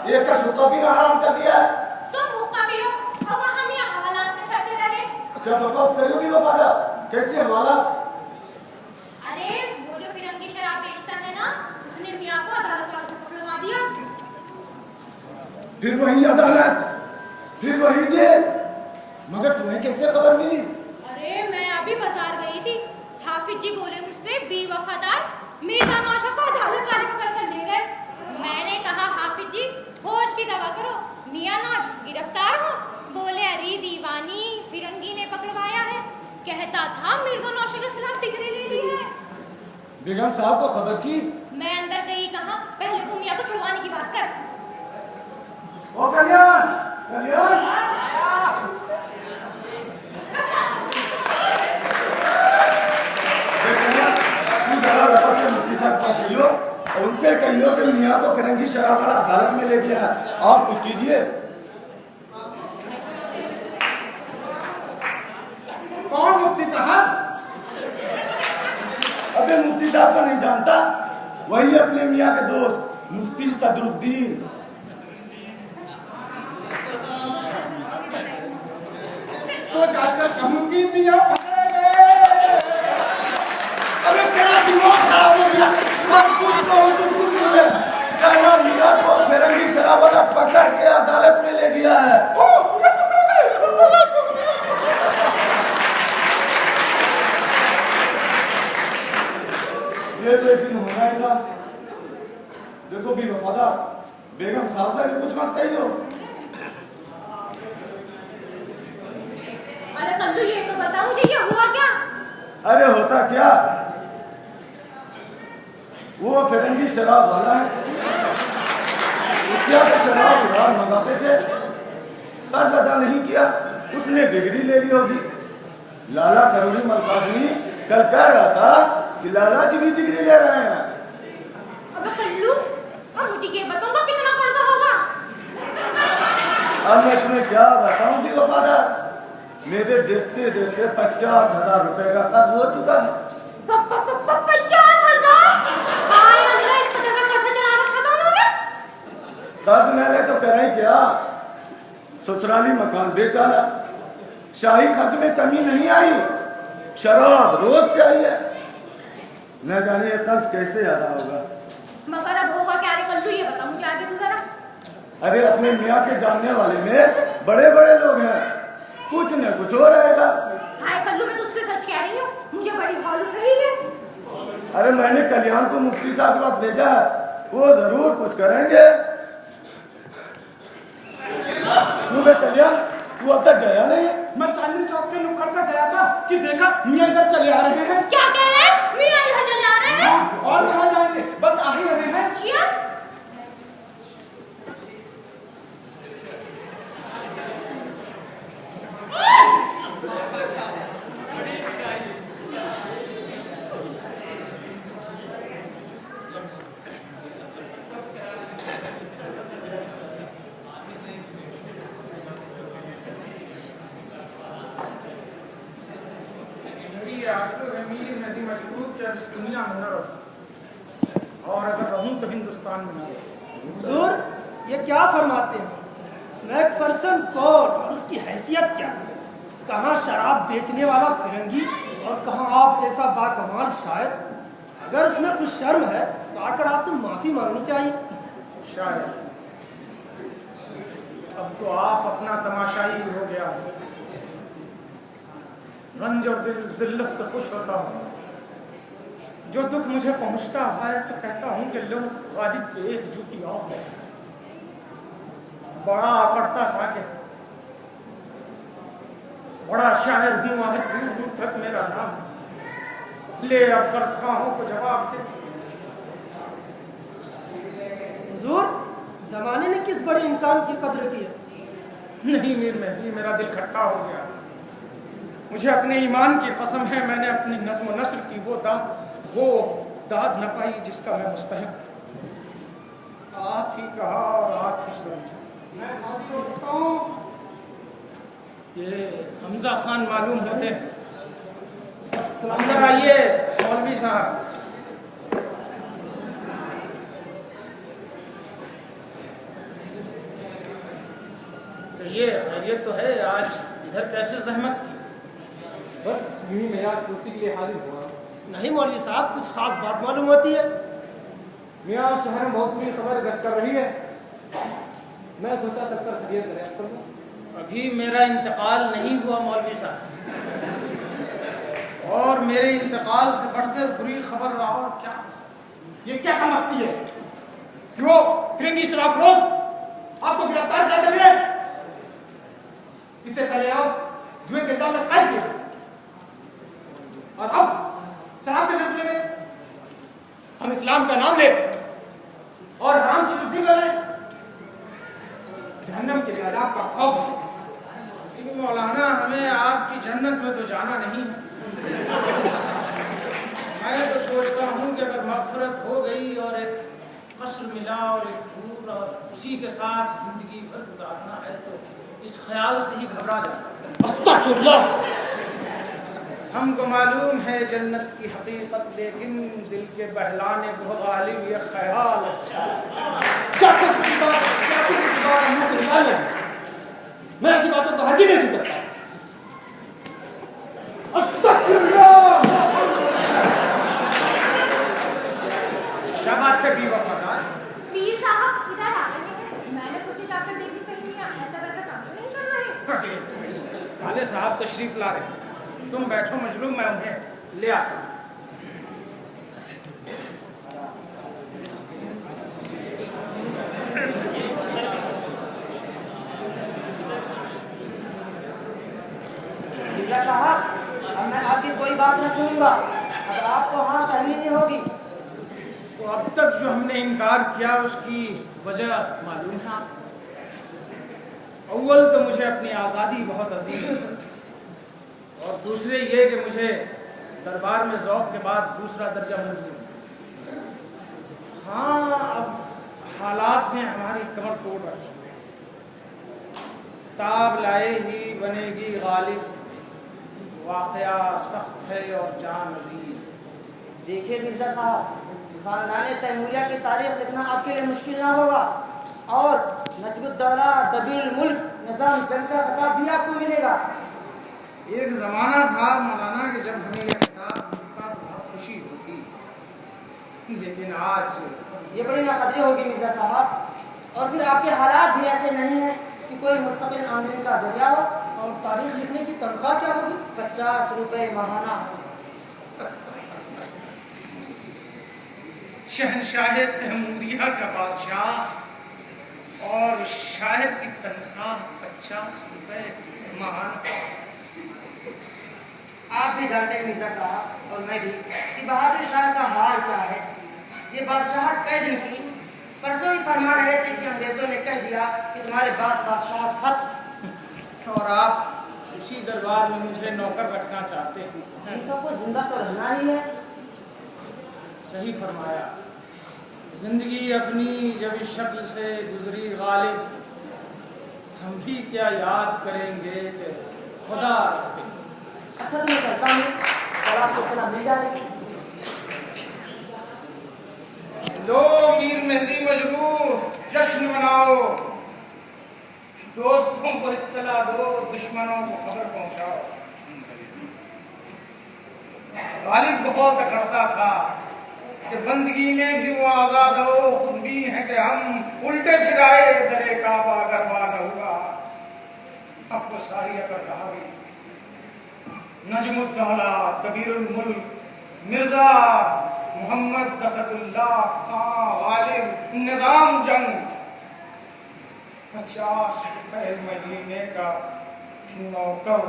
एक का शुक्र भी हराम कर दिया है। तुम हुक्का भी हो और हम यहाँ हवालात में सड़ते रहे। क्या बकवास करोगी वफादा? कैसे हवालात? अरे वो जो फिरंगी शराब बेचता है ना, उसने मियाँ को अदालत वालों से पकड़वा दिया। फिर वही अदालत, फिर वही जेल। मगर तुम्हें कैसे खबर मिली? अरे मैं अभी बाजार गई थी, हाफिज जी बोले मुझसे बेवफादार मीरा नौशा को अदालत वाले पकड़ कर ले गए। मैंने कहा हाफिज जी होश की दवा करो, मियां नौश गिरफ्तार हो। बोले अरे दीवानी फिरंगी ने पकड़वाया है, कहता था मीरा नौशा के खिलाफ डिग्री ले ली है। बेगम साहब को खबर की? मैं अंदर गई, कहा पहले तुम मियां को छुड़वाने की बात कर। ओ कल्याण, कल्याण और उनसे कहियो कि मियाँ को फिरंगी शराब वाला अदालत में ले गया है, आप कुछ कीजिए। कौन मुफ्ती साहब? अबे मुफ्ती साहब को नहीं जानता? वही अपने मियाँ के दोस्त मुफ्ती सदरुद्दीन। तो जाकर कहूँगी मियाँ पकड़े गए। अबे तेरा दिमाग खराब हो गया। मैं कुछ कहूँ तो कुछ सुने। कहना मियाँ को फिरंगी शराब वाला पकड़ के अदालत में ले गया है। ये तो एक दिन होना ही था। देखो भी वफादार, बेगम साहब से भी कुछ मत कहियो। अरे कल्लू ये तो बता मुझे ये हुआ क्या? अरे होता क्या, वो फिरंगी शराब वाला है, उसके यहाँ से शराब उधार मंगाते थे, कर्ज अदा नहीं किया, उसने डिग्री ले ली होगी। लाला करोड़ी मलकानी कल कह रहा था कि लाला जी भी डिग्री ले रहे हैं। अबे कल्लू, अब मुझे ये बताऊंगा कितना कर्जा होगा? अब मैं तुम्हें क्या बताऊंगी वफादार, मेरे देखते देखते 50,000 रुपए का कर्ज हो चुका है। 50,000? हाय अल्लाह, इस कदर का कर्जा चला रखा था उन्होंने। कर्ज न ले तो करें क्या, ससुराली मकान बेच डाला, शाही खर्च में कमी नहीं आई, शराब रोज चाहिए, न जाने ये कर्ज कैसे अदा होगा। मगर अब होगा क्या रे कल्लू, ये बता मुझे आगे तू जरा। अरे अपने मियाँ के जानने वाले में बड़े बड़े लोग हैं, कुछ न कुछ हो रहेगा। हाय कल्लू, मैं तुझसे सच कह रही हूँ, मुझे बड़ी हौल उठ रही है। अरे मैंने कल्याण को मुफ्ती साहब के पास भेजा है, वो जरूर कुछ करेंगे। तू कल्याण, तू अब तक गया नहीं? मैं चांदनी चौक के नुक्कड़ तक गया था कि देखा मियाँ इधर चले आ रहे हैं। क्या कह रहे हैं? मियाँ इधर चले आ रहे हैं? और कहाँ जाएंगे, बस आ ही रहे हैं। अच्छा, दुनिया में न रहूं, और अगर रहूं तो हिंदुस्तान में न रहूं। हुजूर, ये क्या फरमाते हैं? मैकफरसन कौन और उसकी हैसियत क्या? कहाँ शराब बेचने वाला फिरंगी और कहाँ आप जैसा बाकमाल शायर। अगर उसमें कुछ शर्म है तो आकर आपसे माफी मांगनी चाहिए। शायद अब तो आप अपना तमाशाई हो गया। रंज और दिल जिल्लत से खुश होता हूँ। जो दुख मुझे पहुंचता है तो कहता हूँ कि लो गालिब की एक जूती और है। बड़ा करता था कि बड़ा शायर हूँ, आज दूर दूर तक मेरा नाम। ले अब कर्जखाहों को जवाब दे। हुजूर, जमाने ने किस बड़े इंसान की कद्र की है? नहीं मीर मेहदी, मेरा दिल खट्टा हो गया। मुझे अपने ईमान की कसम है, मैंने अपनी नज्म नस्र की वो दाद न पाई जिसका मैं मुस्तहिक। आप ही कहा और आप ही समझा। मैं माफी हो सकता हूँ। ये हमजा खान मालूम होते हैं। अंदर आइए मौलवी साहब। ये खैरियत तो है, आज इधर कैसे जहमत की? बस यूं ही मैं यार कुर्सी के लिए हाजिर हुआ। नहीं मौलवी साहब, कुछ खास बात मालूम होती है? मियाँ शहर में बहुत बुरी खबर गश्त कर रही है। मैं सोचा तब तक खबरियत दरियाफ्त करूँ। अभी मेरा इंतकाल नहीं हुआ मौलवी साहब, और मेरे इंतकाल से बढ़कर बुरी खबर और क्या? ये क्या काम आती है? क्यों फिरंगी शराबफरोश आपको गिरफ्तार कर दिए? इससे पहले आप जुए के इल्जाम में कैद किए, और अब शराब के सिलसिले में हम इस्लाम का नाम ले और हराम की शुद्धि करें। जहन्नम के लिए अज़ाब का खौफ है। मौलाना, हमें आपकी जन्नत में तो जाना नहीं है। मैं तो सोचता हूँ कि अगर मग़फ़िरत हो गई और एक कसर मिला और एक फूल और उसी के साथ जिंदगी भर गुजारना है, तो इस ख्याल से ही घबरा जाता। अस्तग़फ़िरुल्लाह। हमको मालूम है जन्नत की हकीकत, लेकिन दिल के बहलाने को गालिब ये ख्याल अच्छा। मैं ऐसी बातों तो हरगिज़ नहीं सुन सकता। अस्तग़फ़िरुल्लाह। क्या बात है बेवफादार? पीर साहब इधर आ रहे हैं। मैंने सोचा जाकर देखूं कहीं मियां ऐसा वैसा काम तो नहीं कर रहे। काले साहब तशरीफ ला रहे हैं, तुम बैठो मजलूम, मैं उन्हें ले आता हूँ। साहब, अब मैं आपकी कोई बात न सुनूंगा। अब आपको हाँ कहनी ही होगी। तो अब तक जो हमने इनकार किया उसकी वजह मालूम है आप? अव्वल तो मुझे अपनी आज़ादी बहुत अजीज है, और दूसरे ये कि मुझे दरबार में ज़ौक़ के बाद दूसरा दर्जा मंजूर है। हाँ, अब हालात ने हमारी कमर तोड़ रखी। ताब लाए ही बनेगी गालिब, वाक़या सख्त है और जान अजीज। देखिए मिर्जा साहब, खानदान तैमूरिया की तारीख लिखना आपके लिए मुश्किल ना होगा, और नजमुद्दौला दबील मुल्क निज़ाम जंग का खिताब भी आपको मिलेगा। एक ज़माना था मौलाना कि जब हमें यह खिताब मिलता तो बहुत खुशी होती, लेकिन आज ये बड़ी नाकदरी होगी मिर्जा साहब, और फिर आपके हालात भी ऐसे नहीं हैं कि कोई मुस्तकिल आमदनी का जरिया हो। और तारीख लिखने की तनख्वाह क्या होगी? 50 रुपए माहाना। शहनशाह तैमूरिया का बादशाह और शायर की तनख्वाह 50 रुपए माहाना। आप भी जानते हैं मिर्जा साहब और मैं भी कि बहादुर शाह का हाल क्या है। ये बादशाह कई दिन की, परसों ही फरमा रहे थे कि अंग्रेजों ने कह दिया कि तुम्हारे बाद बादशाह खत्म, और आप उसी दरबार में मुझे नौकर रखना चाहते हैं। हम सबको जिंदा तो रहना ही है। सही फरमाया। जिंदगी अपनी जब इस शक्ल से गुजरी गालिब, हम भी क्या याद करेंगे कि खुदा रखते। अच्छा तो मैं चलता हूँ, कल आपको इतना मिल जाएगी। लो मीर मेहदी मजरूह, जश्न मनाओ, दोस्तों को इत्तला दो, दुश्मनों को खबर पहुंचाओ। गालिब बहुत अकड़ता था कि बंदगी में भी वो आजाद हो, खुद भी है कि हम उल्टे फिराए दरे काबा गरबा न हुआ। अब तो सारी अकड़ रहा गई। नजमुद्दौला कबीरुल मुल्क मिर्जा मोहम्मद कसदुल्लाह खां गालिब निजाम जंग 50 रुपए महीने का नौकर।